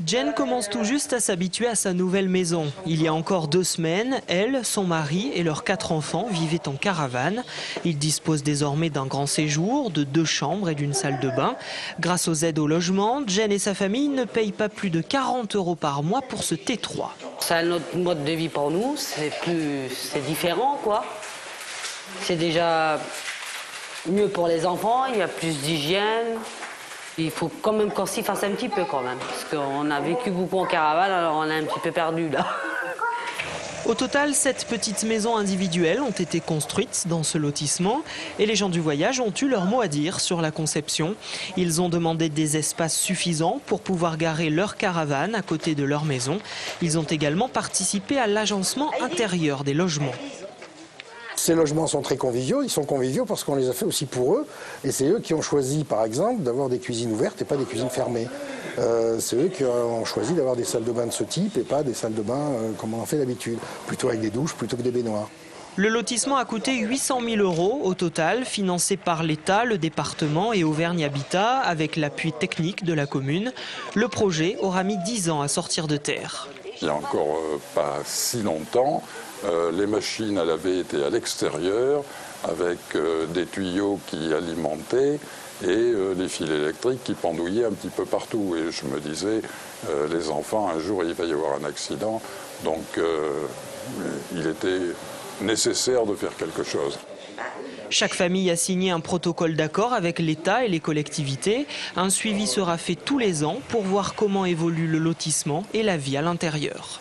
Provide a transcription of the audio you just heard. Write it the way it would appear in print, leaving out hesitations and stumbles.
Jen commence tout juste à s'habituer à sa nouvelle maison. Il y a encore 2 semaines, elle, son mari et leurs 4 enfants vivaient en caravane. Ils disposent désormais d'un grand séjour, de 2 chambres et d'une salle de bain. Grâce aux aides au logement, Jen et sa famille ne payent pas plus de 40 € par mois pour ce T3. C'est un autre mode de vie pour nous, c'est différent quoi. C'est déjà mieux pour les enfants, il y a plus d'hygiène. Il faut quand même qu'on s'y fasse un petit peu quand même, parce qu'on a vécu beaucoup en caravane, alors on est un petit peu perdu là. Au total, 7 petites maisons individuelles ont été construites dans ce lotissement et les gens du voyage ont eu leur mot à dire sur la conception. Ils ont demandé des espaces suffisants pour pouvoir garer leur caravane à côté de leur maison. Ils ont également participé à l'agencement intérieur des logements. Ces logements sont très conviviaux, ils sont conviviaux parce qu'on les a fait aussi pour eux. Et c'est eux qui ont choisi, par exemple, d'avoir des cuisines ouvertes et pas des cuisines fermées. C'est eux qui ont choisi d'avoir des salles de bain de ce type et pas des salles de bain comme on en fait d'habitude, plutôt avec des douches plutôt que des baignoires. Le lotissement a coûté 800 000 € au total, financé par l'État, le département et Auvergne Habitat, avec l'appui technique de la commune. Le projet aura mis 10 ans à sortir de terre. Il n'y a encore pas si longtemps, les machines à laver étaient à l'extérieur avec des tuyaux qui alimentaient et les fils électriques qui pendouillaient un petit peu partout. Et je me disais, les enfants, un jour il va y avoir un accident, donc il était nécessaire de faire quelque chose. Chaque famille a signé un protocole d'accord avec l'État et les collectivités. Un suivi sera fait tous les ans pour voir comment évolue le lotissement et la vie à l'intérieur.